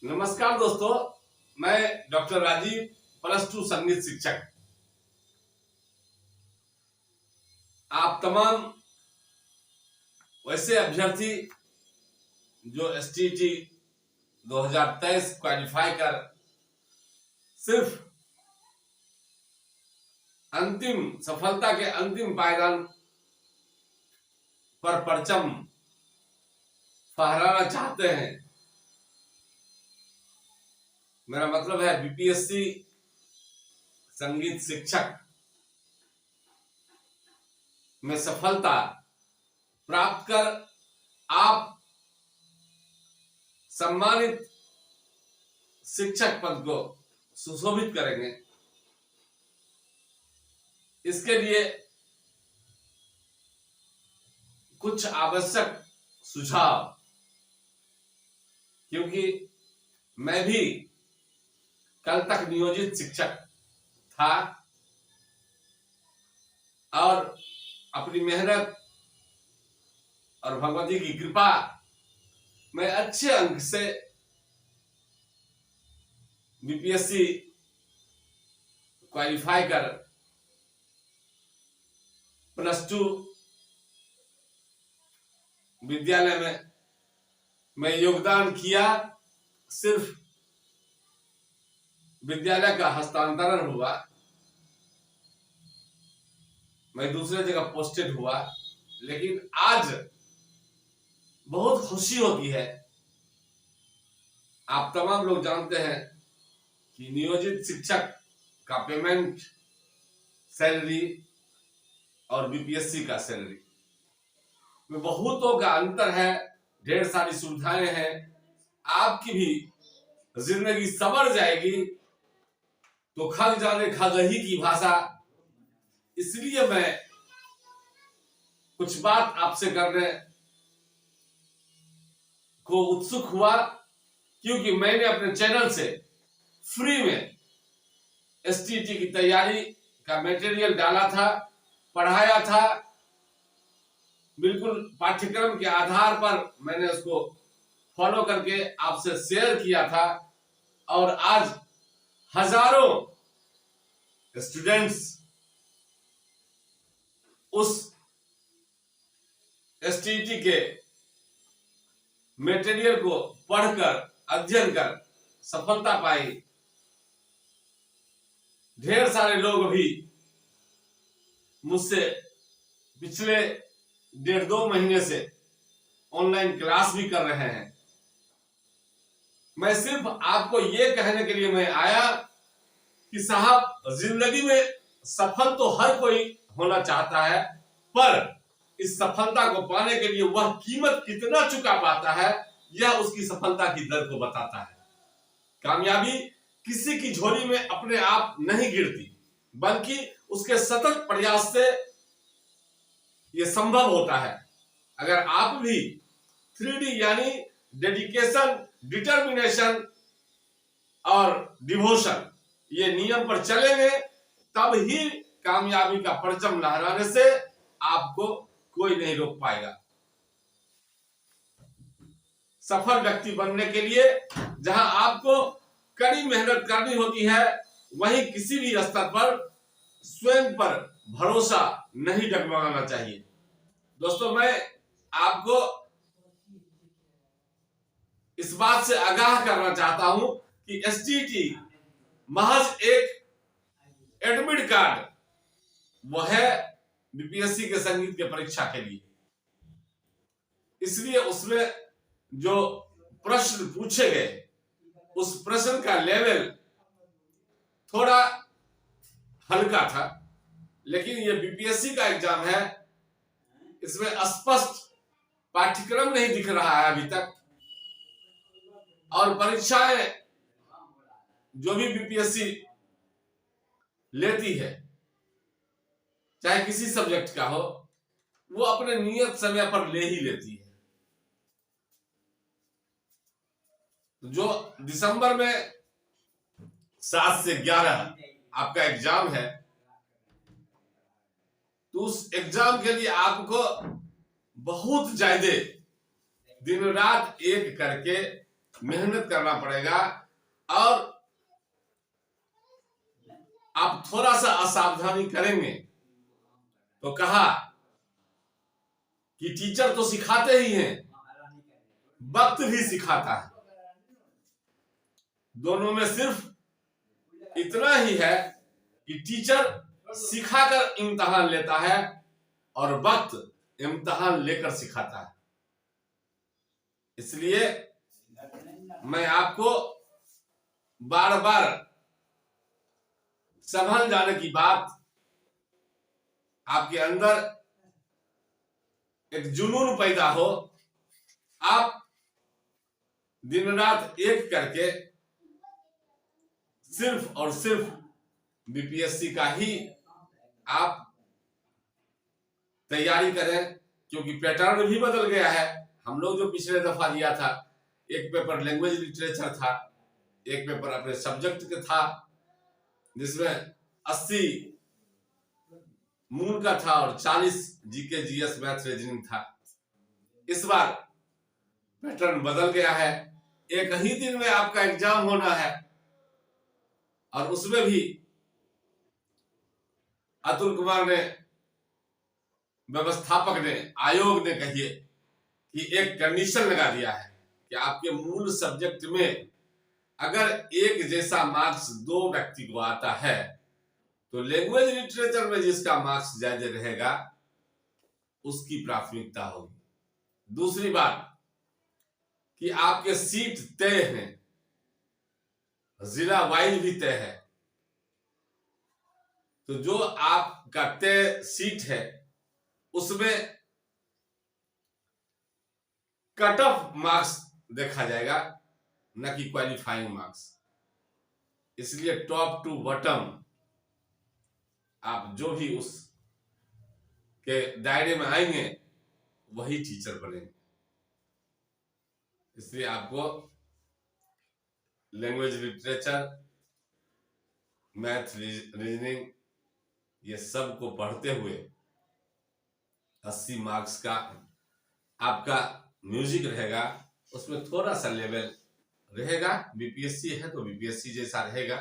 नमस्कार दोस्तों, मैं डॉक्टर राजीव +2 संगीत शिक्षक। आप तमाम वैसे अभ्यर्थी जो एसटीईटी 2023 क्वालिफाई कर सिर्फ अंतिम सफलता के अंतिम पायदान पर परचम फहराना चाहते हैं। मेरा मतलब है बीपीएससी संगीत शिक्षक में सफलता प्राप्त कर आप सम्मानित शिक्षक पद को सुशोभित करेंगे। इसके लिए कुछ आवश्यक सुझाव, क्योंकि मैं भी कल तक नियोजित शिक्षक था और अपनी मेहनत और भगवती की कृपा में अच्छे अंक से बीपीएससी क्वालिफाई कर +2 विद्यालय में मैं योगदान किया। सिर्फ विद्यालय का हस्तांतरण हुआ, मैं दूसरे जगह पोस्टेड हुआ, लेकिन आज बहुत खुशी होती है। आप तमाम लोग जानते हैं कि नियोजित शिक्षक का पेमेंट सैलरी और बीपीएससी का सैलरी में बहुतों का अंतर है, ढेर सारी सुविधाएं हैं। आपकी भी जिंदगी संवर जाएगी तो खग जाने खगही की भाषा। इसलिए मैं कुछ बात आपसे करने को उत्सुक हुआ, क्योंकि मैंने अपने चैनल से फ्री में एसटीईटी की तैयारी का मटेरियल डाला था, पढ़ाया था। बिल्कुल पाठ्यक्रम के आधार पर मैंने उसको फॉलो करके आपसे शेयर किया था, और आज हजारों स्टूडेंट्स उस एसटीईटी के मटेरियल को पढ़कर अध्ययन कर सफलता पाई। ढेर सारे लोग भी मुझसे पिछले 1.5-2 महीने से ऑनलाइन क्लास भी कर रहे हैं। मैं सिर्फ आपको ये कहने के लिए मैं आया कि साहब, जिंदगी में सफल तो हर कोई होना चाहता है, पर इस सफलता को पाने के लिए वह कीमत कितना चुका पाता है, यह उसकी सफलता की दर को बताता है। कामयाबी किसी की झोली में अपने आप नहीं गिरती, बल्कि उसके सतत प्रयास से यह संभव होता है। अगर आप भी 3D यानी डेडिकेशन, डिटर्मिनेशन और डिवोशन, ये नियम पर चलेंगे, तब ही कामयाबी का परचम लहराने से आपको कोई नहीं रोक पाएगा। सफल व्यक्ति बनने के लिए जहां आपको कड़ी मेहनत करनी होती है, वहीं किसी भी स्तर पर स्वयं पर भरोसा नहीं डगमगाना चाहिए। दोस्तों, मैं आपको इस बात से आगाह करना चाहता हूं कि एसटीईटी महज एक एडमिट कार्ड वो है बीपीएससी के संगीत के परीक्षा के लिए। इसलिए उसमें जो प्रश्न पूछे गए, उस प्रश्न का लेवल थोड़ा हल्का था, लेकिन ये बीपीएससी का एग्जाम है, इसमें स्पष्ट पाठ्यक्रम नहीं दिख रहा है अभी तक। और परीक्षाएं जो भी बीपीएससी लेती है, चाहे किसी सब्जेक्ट का हो, वो अपने नियत समय पर ले ही लेती है। जो दिसंबर में 7 से 11 आपका एग्जाम है, तो उस एग्जाम के लिए आपको बहुत ज्यादा दिन रात एक करके मेहनत करना पड़ेगा। और आप थोड़ा सा असावधानी करेंगे तो कहा कि टीचर तो सिखाते ही हैं, वक्त भी सिखाता है। दोनों में सिर्फ इतना ही है कि टीचर सिखाकर इम्तिहान लेता है और वक्त इम्तिहान लेकर सिखाता है। इसलिए मैं आपको बार बार संभल जाने की बात, आपके अंदर एक जुनून पैदा हो, आप दिन रात एक करके सिर्फ और सिर्फ बीपीएससी का ही आप तैयारी करें, क्योंकि पैटर्न भी बदल गया है। हम लोग जो पिछले दफा दिया था, एक पेपर लैंग्वेज लिटरेचर था, एक पेपर अपने सब्जेक्ट के था, जिसमें 80 मूल का था और 40 जीके जीएस मैथ रीजनिंग था। इस बार पैटर्न बदल गया है, एक ही दिन में आपका एग्जाम होना है और उसमें भी अतुल कुमार ने, व्यवस्थापक ने, आयोग ने कहिए कि एक कंडीशन लगा दिया है कि आपके मूल सब्जेक्ट में अगर एक जैसा मार्क्स दो व्यक्ति को आता है तो लैंग्वेज लिटरेचर में जिसका मार्क्स ज्यादा रहेगा उसकी प्राथमिकता होगी। दूसरी बात कि आपके सीट तय हैं, जिला वाइज भी तय है, तो जो आपका तय सीट है उसमें कट ऑफ मार्क्स देखा जाएगा, न कि क्वालिफाइंग मार्क्स। इसलिए टॉप टू बॉटम आप जो भी उस के दायरे में आएंगे वही टीचर बनेंगे। इसलिए आपको लैंग्वेज लिटरेचर, मैथ, रीजनिंग, ये सब को पढ़ते हुए 80 मार्क्स का आपका म्यूजिक रहेगा, उसमें थोड़ा सा लेवल रहेगा। बीपीएससी है तो बीपीएससी जैसा रहेगा,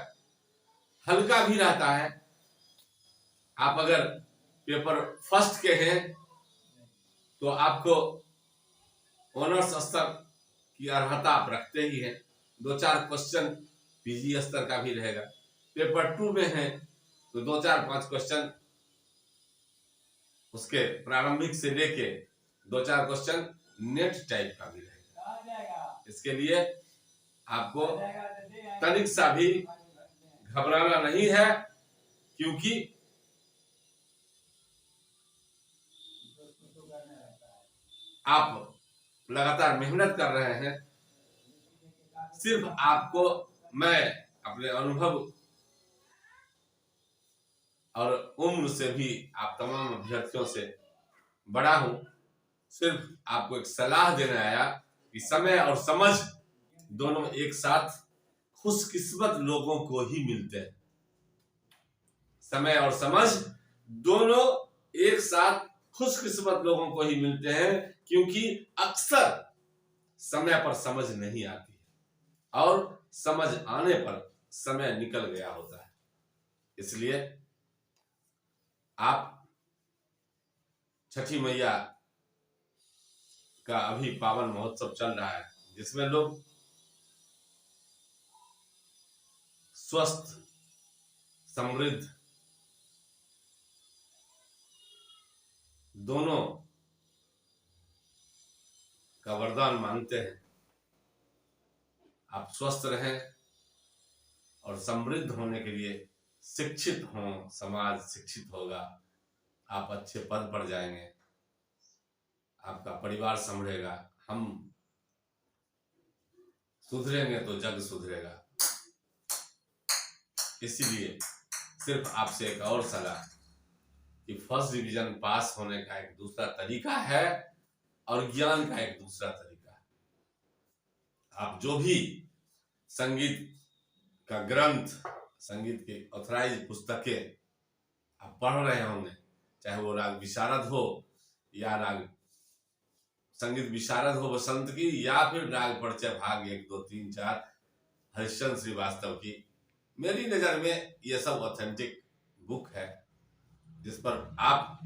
हल्का भी रहता है। आप अगर पेपर फर्स्ट के हैं तो आपको ऑनर्स स्तर की अर्हता आप रखते ही हैं, 2-4 क्वेश्चन पीजी स्तर का भी रहेगा। पेपर 2 में है तो 2-4-5 क्वेश्चन उसके प्रारंभिक से लेके 2-4 क्वेश्चन नेट टाइप का भी रहेगा। इसके लिए आपको तनिक सा भी घबराना नहीं है, क्योंकि आप लगातार मेहनत कर रहे हैं। सिर्फ आपको मैं अपने अनुभव और उम्र से भी आप तमाम अभ्यर्थियों से बड़ा हूं, सिर्फ आपको एक सलाह देने आया कि समय और समझ दोनों एक साथ खुशकिस्मत लोगों को ही मिलते हैं। समय और समझ दोनों एक साथ खुशकिस्मत लोगों को ही मिलते हैं, क्योंकि अक्सर समय पर समझ नहीं आती है और समझ आने पर समय निकल गया होता है। इसलिए आप छठी मैया का अभी पावन महोत्सव चल रहा है, जिसमें लोग स्वस्थ, समृद्ध दोनों का वरदान मांगते हैं। आप स्वस्थ रहें और समृद्ध होने के लिए शिक्षित हों, समाज शिक्षित होगा, आप अच्छे पद पर जाएंगे, आपका परिवार संभलेगा, हम सुधरेंगे तो जग सुधरेगा। इसीलिए सिर्फ आपसे एक और सलाह कि फर्स्ट डिवीजन पास होने का एक दूसरा तरीका है और ज्ञान का एक दूसरा तरीका है। आप जो भी संगीत का ग्रंथ, संगीत के ऑथराइज पुस्तकें आप पढ़ रहे होंगे, चाहे वो राग विशारद हो या राग संगीत विशारद हो बसंत की, या फिर राग परिचय भाग 1, 2, 3, 4 हरिश्चंद्र श्रीवास्तव की, मेरी नजर में ये सब ऑथेंटिक बुक है, जिस पर आप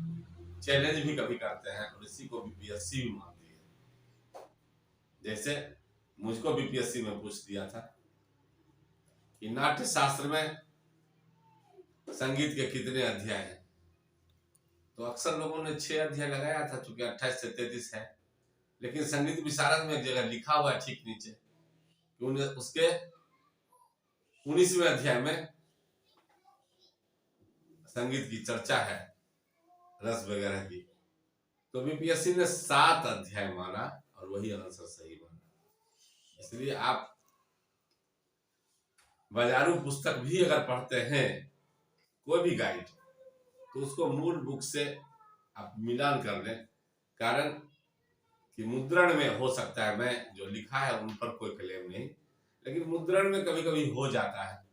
चैलेंज भी कभी करते हैं और इसी को बीपीएससी भी मानती है। जैसे मुझको बीपीएससी में पूछ दिया था कि नाट्य शास्त्र में संगीत के कितने अध्याय हैं, तो अक्सर लोगों ने 6 अध्याय लगाया था, चूंकि 28 से 33 है। लेकिन संगीत विशारद में एक जगह लिखा हुआ है ठीक नीचे कि उसके 19वें अध्याय में संगीत की चर्चा है, रस वगैरह की। तो बीपीएससी ने 7 अध्याय माना और वही आंसर सही माना। इसलिए आप बाजारू पुस्तक भी अगर पढ़ते हैं, कोई भी गाइड, तो उसको मूल बुक से आप मिलान कर लें। कारण कि मुद्रण में हो सकता है, मैं जो लिखा है उन पर कोई क्लेम नहीं, लेकिन मुद्रण में कभी कभी हो जाता है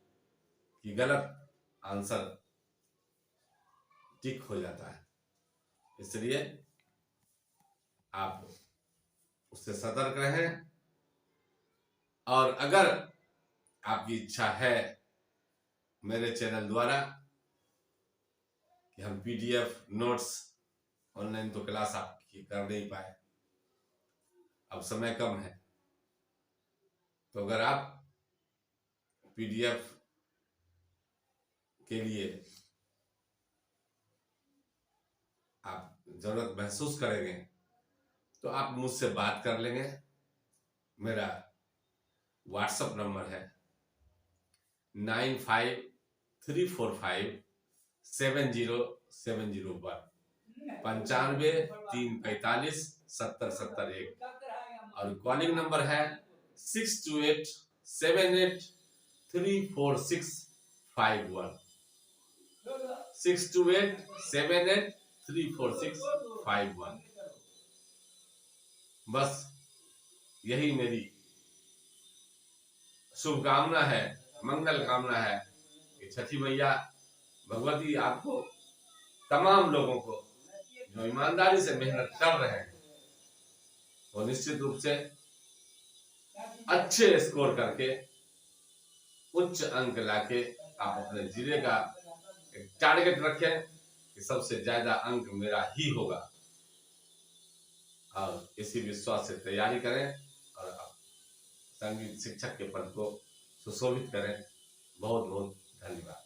कि गलत आंसर टिक हो जाता है। इसलिए आप उससे सतर्क रहें। और अगर आपकी इच्छा है मेरे चैनल द्वारा कि हम पीडीएफ नोट्स ऑनलाइन तो क्लास आपकी कर नहीं पाए, अब समय कम है, तो अगर आप पीडीएफ के लिए आप जरूरत महसूस करेंगे तो आप मुझसे बात कर लेंगे। मेरा व्हाट्सएप नंबर है 9534570701, 95 345 70 71, और कॉलिंग नंबर है 6287834651, 6287834651। बस यही मेरी शुभकामना है, मंगल कामना है कि छठी मैया भगवती आपको, तमाम लोगों को जो ईमानदारी से मेहनत कर रहे हैं, वो निश्चित रूप से अच्छे स्कोर करके उच्च अंक लाके आप अपने जिले का एक टारगेट रखें कि सबसे ज्यादा अंक मेरा ही होगा, और इसी विश्वास से तैयारी करें और संगीत शिक्षक के पद को सुशोभित करें। बहुत बहुत धन्यवाद।